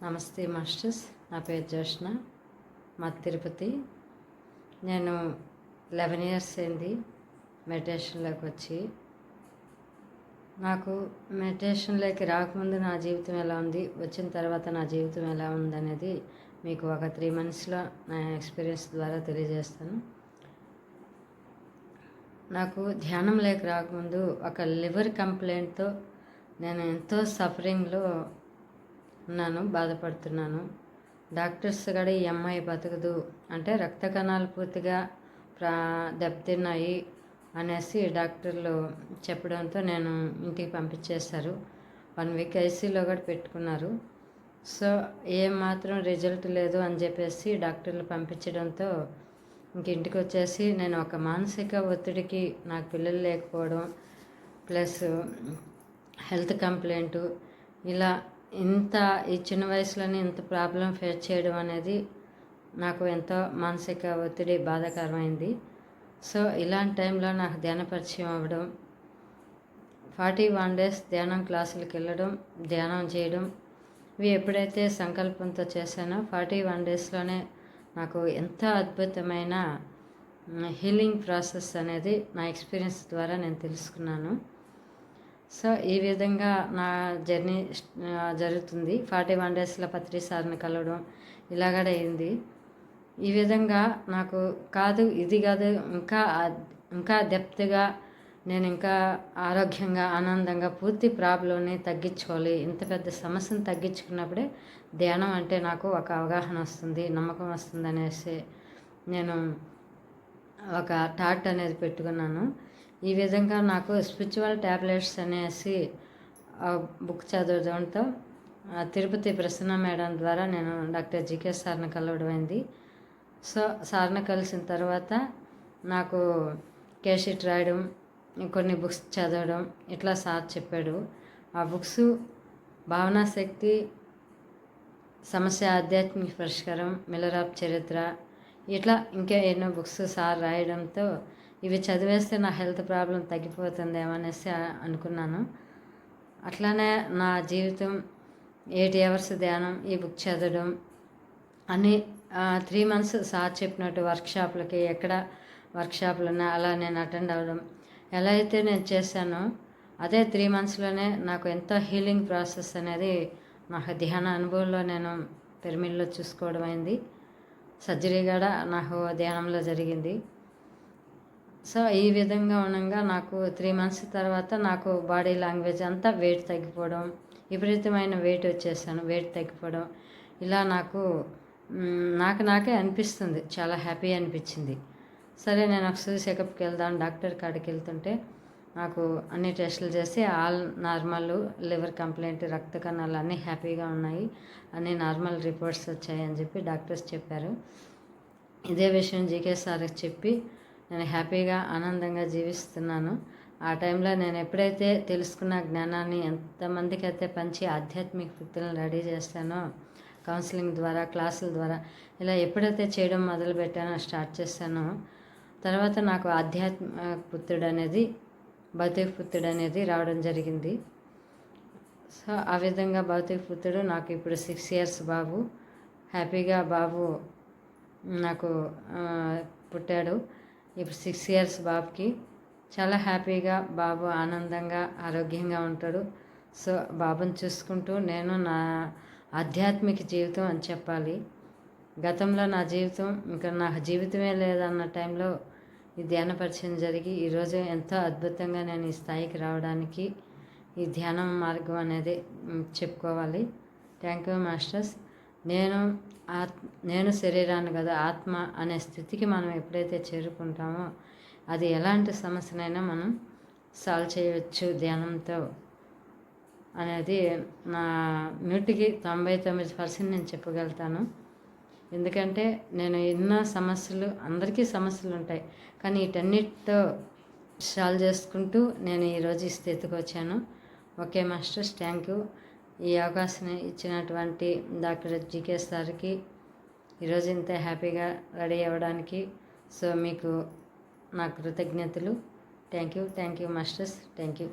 నమస్తే మాస్టర్స్. నా పేరు జోష్న, మా తిరుపతి. నేను 11 ఇయర్స్ అయింది మెడిటేషన్లోకి వచ్చి. నాకు మెడిటేషన్లోకి రాకముందు నా జీవితం ఎలా ఉంది, వచ్చిన తర్వాత నా జీవితం ఎలా ఉందనేది మీకు ఒక 3 మంత్స్లో నా ఎక్స్పీరియన్స్ ద్వారా తెలియజేస్తాను. నాకు ధ్యానం లేక రాకముందు ఒక లివర్ కంప్లైంట్తో నేను ఎంతో సఫరింగ్లో ఉన్నాను, బాధపడుతున్నాను. డాక్టర్స్ కూడా ఈ అమ్మాయి బతకదు అంటే రక్త కణాలు పూర్తిగా దెబ్బతిన్నాయి అనేసి డాక్టర్లు చెప్పడంతో నేను ఇంటికి పంపించేశారు. 1 వీక్ ఐసీలో కూడా పెట్టుకున్నారు. సో ఏమాత్రం రిజల్ట్ లేదు అని చెప్పేసి డాక్టర్లు పంపించడంతో ఇంక ఇంటికి వచ్చేసి నేను ఒక మానసిక ఒత్తిడికి, నాకు పిల్లలు లేకపోవడం ప్లస్ హెల్త్ కంప్లైంటు, ఇలా ఇంత ఈ చిన్న వయసులోనే ఇంత ప్రాబ్లం ఫేస్ చేయడం అనేది నాకు ఎంతో మానసిక ఒత్తిడి బాధాకరమైంది. సో ఇలాంటి టైంలో నాకు ధ్యాన పరిచయం అవ్వడం, 41 days ధ్యానం క్లాసులకు వెళ్ళడం, ధ్యానం చేయడం, ఇవి ఎప్పుడైతే సంకల్పంతో చేశానో 41 daysలోనే నాకు ఎంతో అద్భుతమైన హీలింగ్ ప్రాసెస్ అనేది నా ఎక్స్పీరియన్స్ ద్వారా నేను తెలుసుకున్నాను. సో ఈ విధంగా నా జర్నీ జరుగుతుంది. 41 daysలో పత్రి సార్ని కలవడం ఇలాగడ అయింది. ఈ విధంగా నాకు కాదు ఇది కాదు, ఇంకా డెప్త్గా నేను ఇంకా ఆరోగ్యంగా, ఆనందంగా పూర్తి ప్రాబ్లంని తగ్గించుకోవాలి. ఇంత పెద్ద సమస్యను తగ్గించుకున్నప్పుడే ధ్యానం అంటే నాకు ఒక అవగాహన వస్తుంది, నమ్మకం వస్తుంది అనేసి నేను ఒక థాట్ అనేది పెట్టుకున్నాను. ఈ విధంగా నాకు స్పిరిచువల్ ట్యాబ్లెట్స్ అనేసి బుక్ చదవడంతో తిరుపతి ప్రసన్న మేడం ద్వారా నేను డాక్టర్ జీకే సార్ని కలవడం అయింది. సో సార్ని కలిసిన తర్వాత నాకు కేషీట్ రాయడం, కొన్ని బుక్స్ చదవడం ఇట్లా సార్ చెప్పాడు. ఆ బుక్స్ భావనాశక్తి, సమస్య ఆధ్యాత్మిక పరిష్కారం, మిలరాప్ చరిత్ర, ఇట్లా ఇంకా ఎన్నో బుక్స్ సార్ రాయడంతో ఇవి చదివేస్తే నా హెల్త్ ప్రాబ్లం తగ్గిపోతుందేమో అనేసి అనుకున్నాను. అట్లానే నా జీవితం 8 hours ధ్యానం, ఈ బుక్ చదవడం అన్నీ 3 months సార్ చెప్పినట్టు వర్క్షాప్లకి ఎక్కడ వర్క్షాప్లు ఉన్నాయి అలా నేను అటెండ్ అవ్వడం, ఎలా అయితే నేను చేశానో అదే 3 monthsలోనే నాకు ఎంతో హీలింగ్ ప్రాసెస్ అనేది నాకు ధ్యాన అనుభవంలో నేను పిరమిడ్లో చూసుకోవడం అయింది. సర్జరీ కూడా నాకు ధ్యానంలో జరిగింది. సో ఈ విధంగా ఉండగా నాకు 3 months తర్వాత నాకు బాడీ లాంగ్వేజ్ అంతా వెయిట్ తగ్గిపోవడం, విపరీతమైన వెయిట్ వచ్చేసాను, వెయిట్ తగ్గిపోవడం, ఇలా నాకే అనిపిస్తుంది, చాలా హ్యాపీ అనిపించింది. సరే నేను ఒకసారి చెకప్కి వెళ్దాం డాక్టర్ కాడికి వెళ్తుంటే నాకు అన్ని టెస్టులు చేసి ఆల్ నార్మల్, లివర్ కంప్లైంట్, రక్త కణాలు అన్నీ హ్యాపీగా ఉన్నాయి, అన్నీ నార్మల్ రిపోర్ట్స్ వచ్చాయని చెప్పి డాక్టర్స్ చెప్పారు. ఇదే విషయం జీకే సార్కి చెప్పి నేను హ్యాపీగా, ఆనందంగా జీవిస్తున్నాను. ఆ టైంలో నేను ఎప్పుడైతే తెలుసుకున్న జ్ఞానాన్ని ఎంతమందికి అయితే పంచి ఆధ్యాత్మిక వృత్తులను రెడీ చేస్తానో, కౌన్సిలింగ్ ద్వారా, క్లాసుల ద్వారా ఇలా ఎప్పుడైతే చేయడం మొదలుపెట్టానో, స్టార్ట్ చేశానో, తర్వాత నాకు ఆధ్యాత్మిక పుత్రుడు అనేది, భౌతిక పుత్రుడు అనేది రావడం జరిగింది. సో ఆ విధంగా భౌతిక పుత్రుడు నాకు ఇప్పుడు 6 years బాబు, హ్యాపీగా బాబు నాకు పుట్టాడు. ఇప్పుడు 6 years బాబుకి చాలా హ్యాపీగా, బాబు ఆనందంగా, ఆరోగ్యంగా ఉంటాడు. సో బాబుని చూసుకుంటూ నేను నా ఆధ్యాత్మిక జీవితం అని చెప్పాలి. గతంలో నా జీవితం ఇంకా నాకు జీవితమే లేదన్న టైంలో ఈ ధ్యాన పరిచయం జరిగి ఈరోజు ఎంతో అద్భుతంగా నేను ఈ స్థాయికి రావడానికి ఈ ధ్యానం మార్గం అనేది చెప్పుకోవాలి. Thank you masters. నేను శరీరాన్ని కదా, ఆత్మ అనే స్థితికి మనం ఎప్పుడైతే చేరుకుంటామో అది ఎలాంటి సమస్యనైనా మనం సాల్వ్ చేయవచ్చు ధ్యానంతో అనేది నా 99% నేను చెప్పగలుగుతాను. ఎందుకంటే నేను ఎన్నో సమస్యలు, అందరికీ సమస్యలు ఉంటాయి, కానీ వీటన్నిటితో సాల్వ్ చేసుకుంటూ నేను ఈరోజు ఈ స్థితికి వచ్చాను. Okay masters, thank you. ఈ అవకాశం ఇచ్చినటువంటి డాక్టర్ జీకే సార్కి ఈరోజు ఇంత హ్యాపీగా రెడీ అవ్వడానికి సో మీకు నా కృతజ్ఞతలు. Thank you masters, thank you.